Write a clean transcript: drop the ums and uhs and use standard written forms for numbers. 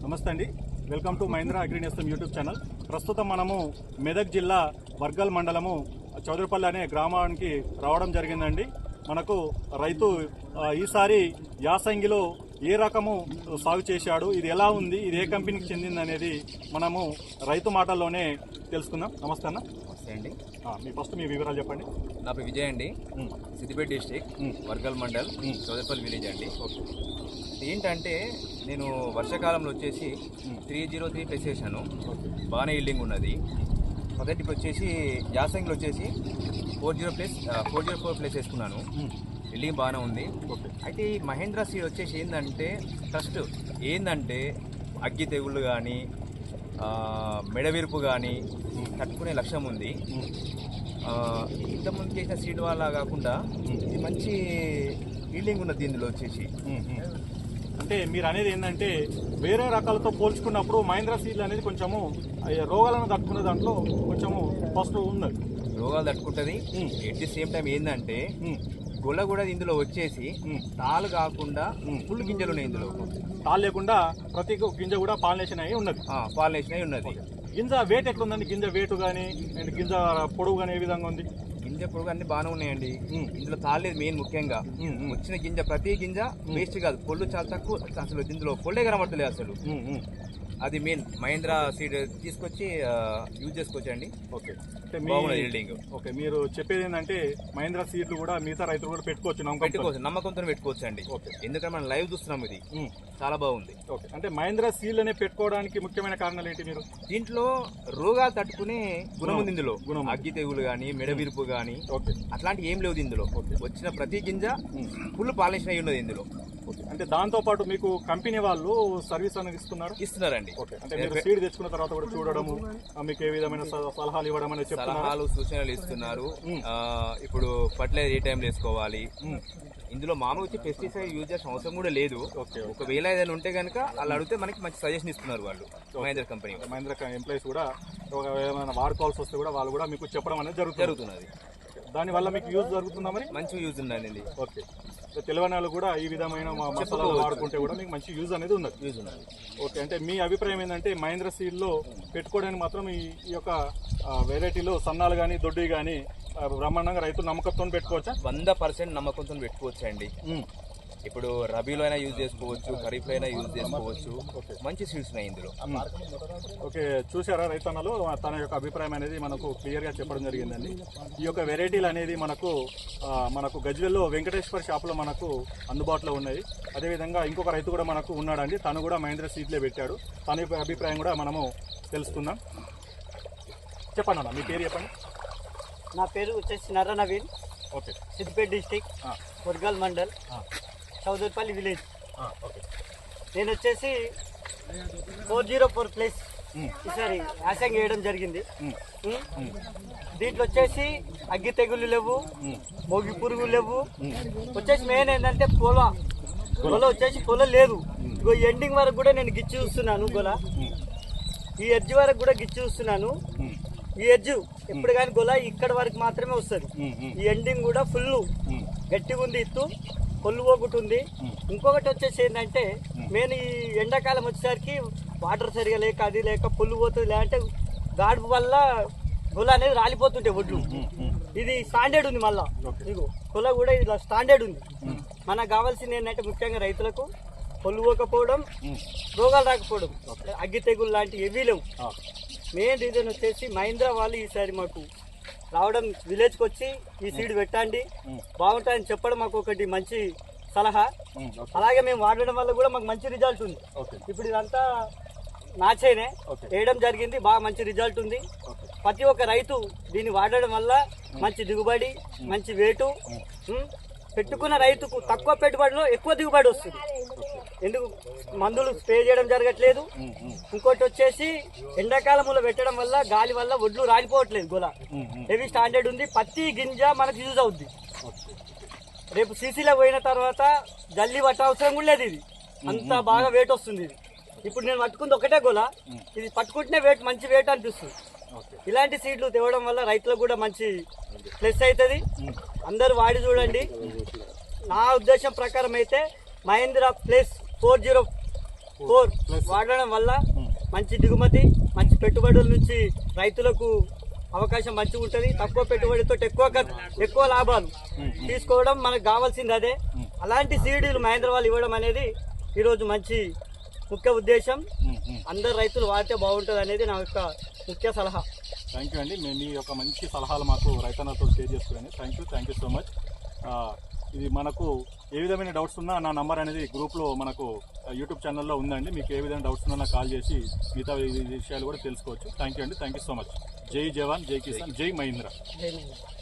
నమస్తే అండి, welcome to Mahindra agri నేస్తం యూట్యూబ్ ఛానల్. ప్రస్తుతం మనము మెదక్ జిల్లా వర్గల్ మండలము చౌదరిపల్లి అనే గ్రామానికి రావడం జరిగిందండి. మనకు రైతు ఈసారి యాసంగిలో ఏ రకము సాగు చేశాడు, ఇది ఎలా ఉంది, ఇది ఏ కంపెనీకి చెందింది అనేది మనము రైతు మాటల్లోనే తెలుసుకుందాం. నమస్తే అన్న. నమస్తే అండి. మీ వివరాలు చెప్పండి. నా పేరు విజయ్ అండి, సిద్దిపేట డిస్ట్రిక్ట్, వర్గల్ మండల్, చౌదరిపల్లి విలేజ్ అండి. ఏంటంటే నేను వర్షాకాలంలో వచ్చేసి 303 ప్లేస్ చేశాను, బాగానే ఈల్డింగ్ ఉన్నది. మొదటికి వచ్చేసి యాసంగిలో వచ్చేసి 404 ప్లేస్ వేసుకున్నాను, ఈల్డింగ్ బాగానే ఉంది. అయితే ఈ మహేంద్ర సీడ్ వచ్చేసి ఏంటంటే ట్రస్ట్ ఏంటంటే అగ్గి తెగుళ్ళు కానీ మెడవిరుపు కానీ తట్టుకునే లక్ష్యం ఉంది. ఇంతకుముందు చేసిన సీడ్ వల్ల కాకుండా ఇది మంచి ఈల్డింగ్ ఉన్నది. ఇందులో వచ్చేసి అంటే మీరు అనేది ఏంటంటే వేరే రకాలతో పోల్చుకున్నప్పుడు మహీంద్రా సీడ్లు అనేది కొంచెము రోగాలను తట్టుకునే దాంట్లో కొంచెము ఫస్ట్ ఉన్నది, రోగాలు తట్టుకుంటుంది. ఎట్ ది సేమ్ టైం ఏంటంటే గొల్ల కూడా ఇందులో వచ్చేసి తాళ్ళు కాకుండా ఫుల్ గింజలు ఉన్నాయి. ఇందులో తాళ్ళు లేకుండా ప్రతి గింజ కూడా పాలినేషన్ అయి ఉన్నది. పాలినేషన్ అయి ఉన్నది. గింజ వెయిట్ ఎట్లుందండి? గింజ వెయిట్ కానీ అండ్ గింజ పొడవు కానీ ఏ విధంగా ఉంది? గింజ పొడుగు అన్ని బాగానే ఉన్నాయండి. ఇందులో తాళలేదు మెయిన్ ముఖ్యంగా. వచ్చిన గింజ ప్రతి గింజ వేస్ట్ కాదు, పొల్లు చాలా తక్కువ, అసలు ఇందులో పొల్లే కనబడతలేదు అసలు. అది మెయిన్ మహేంద్ర సీడ్ తీసుకొచ్చి యూజ్ చేసుకోవచ్చండి. Okay, okay. మీరు చెప్పేది ఏంటంటే మహేంద్ర సీడ్లు కూడా మిగతా రైతులు కూడా పెట్టుకోవచ్చు, నమ్మకంతో పెట్టుకోవచ్చు అండి. ఎందుకంటే మనం లైవ్ చూస్తున్నాం, ఇది చాలా బాగుంది. ఓకే, అంటే మహేంద్ర సీడ్లు అనే పెట్టుకోవడానికి ముఖ్యమైన కారణాలు ఏంటి? మీరు దీంట్లో రోగాలు తట్టుకునే గుణం ఉంది. ఇందులో అగ్గి తెగులు కానీ మెడవిరుపు కానీ అట్లాంటి ఏం లేదు. ఇందులో వచ్చిన ప్రతి గింజ ఫుల్ పాలినేషన్ అయి ఉన్నది ఇందులో. అంటే దాంతో పాటు మీకు కంపెనీ వాళ్ళు సర్వీస్ అనేది ఇస్తున్నారండి. అంటే మీరు సీడ్ తెచ్చుకున్న తర్వాత కూడా చూడడము, మీకు ఏ విధమైన సలహాలు ఇవ్వడం అనేది సలహాలు సూచనలు ఇస్తున్నారు. ఇప్పుడు ఫర్టిలైజర్ ఏ టైంలో వేసుకోవాలి, ఇందులో మామూలు వచ్చి పెస్టిసైడ్ యూజ్ చేసిన అవసరం కూడా లేదు. ఒకవేళ ఏదైనా ఉంటే కనుక వాళ్ళు అడిగితే మనకి మంచి సజెషన్ ఇస్తున్నారు వాళ్ళు. మహేంద్ర కంపెనీ మహేంద్ర ఎంప్లాయీస్ కూడా ఏమైనా వాడుకోవాల్సి వస్తే కూడా వాళ్ళు కూడా మీకు చెప్పడం అనేది జరుగుతున్నది. దానివల్ల మీకు యూజ్ జరుగుతుందా? మరి మంచి యూజ్ ఉందండి. ఓకే, తెలియని వాళ్ళు కూడా ఈ విధమైన మసాలాలు వాడుకుంటే కూడా మీకు మంచి యూజ్ అనేది ఉన్నది. ఓకే, అంటే మీ అభిప్రాయం ఏంటంటే మహేంద్ర సీడ్లో పెట్టుకోవడానికి మాత్రం ఈ యొక్క వెరైటీలో సన్నాలు కానీ దొడ్డి కానీ బ్రహ్మాండంగా రైతులు నమ్మకంతో పెట్టుకోవచ్చా? 100% నమ్మకంతో పెట్టుకోవచ్చు అండి. ఇప్పుడు రబీలో అయినా యూజ్ చేసుకోవచ్చు, ఖరీఫ్లో అయినా యూజ్ చేసుకోవచ్చు. మంచి సీడ్స్ ఉన్నాయి ఇందులో. ఓకే, చూసారా రైతన్నలు తన యొక్క అభిప్రాయం అనేది మనకు క్లియర్గా చెప్పడం జరిగిందండి. ఈ యొక్క వెరైటీలు అనేది మనకు గజ్వెల్లో వెంకటేశ్వర షాప్లో మనకు అందుబాటులో ఉన్నాయి. అదేవిధంగా ఇంకొక రైతు కూడా మనకు ఉన్నాడండి, తను కూడా మహేంద్ర సీడ్లే పెట్టాడు. తన యొక్క అభిప్రాయం కూడా మనము తెలుసుకుందాం. చెప్పండి అన్న, మీ పేరు చెప్పండి. నా పేరు వచ్చేసి Narra Naveen. Okay, Siddipet district, Wargal mandal, Chowdaripalli village. నేను వచ్చేసి 404 ప్లేస్ ఈసారి యాసంగి వేయడం జరిగింది. దీంట్లో వచ్చేసి అగ్గి తెగులు లేవు, మొగి పురుగులు లేవు. వచ్చేసి మెయిన్ ఏంటంటే పొల వచ్చేసి పొల లేదు. ఇగో ఎండింగ్ వరకు కూడా నేను గిచ్చి చూస్తున్నాను. గొల ఈ ఎడ్జ్ వరకు కూడా గిచ్చి చూస్తున్నాను. ఈ ఎడ్జ్ ఎప్పుడు కానీ గొల ఇక్కడ వరకు మాత్రమే వస్తుంది. ఈ ఎండింగ్ కూడా ఫుల్ గట్టిగా ఉంది, ఇత్తు కొల్లు ఒకటి ఉంది. ఇంకొకటి వచ్చేసి ఏంటంటే మెయిన్ ఈ ఎండాకాలం వచ్చేసరికి వాటర్ సరిగా లేక అది లేక పొల్లు పోతుంది, లేదంటే గాడుపు వల్ల గొల అనేది రాలిపోతుంటాయి వడ్లు. ఇది స్టాండర్డ్ ఉంది. మళ్ళా ఇగో గొల కూడా ఇలా స్టాండర్డ్ ఉంది. మనకు కావాల్సింది ఏంటంటే ముఖ్యంగా రైతులకు పొల్లు పోకపోవడం, రోగాలు రాకపోవడం, అగ్గి తెగులు లాంటివి ఏవీ లేవు. మెయిన్ రీజన్ వచ్చేసి మహీంద్రా వాళ్ళు ఈసారి మాకు రావడం, విలేజ్కి వచ్చి ఈ సీడ్ పెట్టండి బాగుంటుందని చెప్పడం మాకు ఒకటి మంచి సలహా. అలాగే మేము వాడడం వల్ల కూడా మాకు మంచి రిజల్ట్ ఉంది. ఇప్పుడు ఇదంతా నాచేనే వేయడం జరిగింది, బాగా మంచి రిజల్ట్ ఉంది. ప్రతి ఒక్క రైతు దీన్ని వాడడం వల్ల మంచి దిగుబడి, మంచి వేటు, పెట్టుకున్న రైతుకు తక్కువ పెట్టుబడిలో ఎక్కువ దిగుబడి వస్తుంది. ఎందుకు మందులు స్ప్రే చేయడం జరగట్లేదు. ఇంకోటి వచ్చేసి ఎండాకాలంలో పెట్టడం వల్ల గాలి వల్ల ఒడ్లు రాలిపోవట్లేదు. గొల హెవీ స్టాండర్డ్ ఉంది. ప్రతి గింజ మనకు యూజ్ అవుద్ది. రేపు సీసీలో పోయిన తర్వాత జల్లి పట్ట అవసరం కూడా లేదు. ఇది అంత బాగా వెయిట్ వస్తుంది. ఇది ఇప్పుడు నేను పట్టుకుంది ఒకటే గొల, ఇది పట్టుకుంటేనే వెయిట్ మంచి వెయిట్ అనిపిస్తుంది. ఇలాంటి సీడ్లు తేవడం వల్ల రైతులకు కూడా మంచి ప్లస్ అవుతుంది. అందరూ వాడి చూడండి. నా ఉద్దేశం ప్రకారం అయితే మహేంద్ర ప్లస్ 404 4 వాడడం వల్ల మంచి దిగుమతి, మంచి పెట్టుబడుల నుంచి రైతులకు అవకాశం మంచిగా ఉంటుంది. తక్కువ పెట్టుబడితో ఎక్కువ లాభాలు తీసుకోవడం మనకు కావాల్సింది అదే. అలాంటి సీడీలు మహేంద్ర వాళ్ళు ఇవ్వడం అనేది ఈరోజు మంచి ముఖ్య ఉద్దేశం. అందరు రైతులు వాడితే బాగుంటుంది అనేది నా యొక్క ముఖ్య సలహా. థ్యాంక్ యూ అండి. మేము మీ యొక్క మంచి సలహాలు మాకు రైతన్నతో షేర్ చేసుకున్నాను. Thank you so much. ఇది మనకు ఏ విధమైన డౌట్స్ ఉన్నా నా నంబర్ అనేది గ్రూప్లో మనకు యూట్యూబ్ ఛానల్లో ఉందండి. మీకు ఏ విధమైన డౌట్స్ ఉన్నా నాకు కాల్ చేసి మిగతా విషయాలు కూడా తెలుసుకోవచ్చు. థ్యాంక్ యూ అండి. Thank you so much. జై జవాన్, జై కిసాన్, జై మహీంద్రా. జై మహేంద్ర.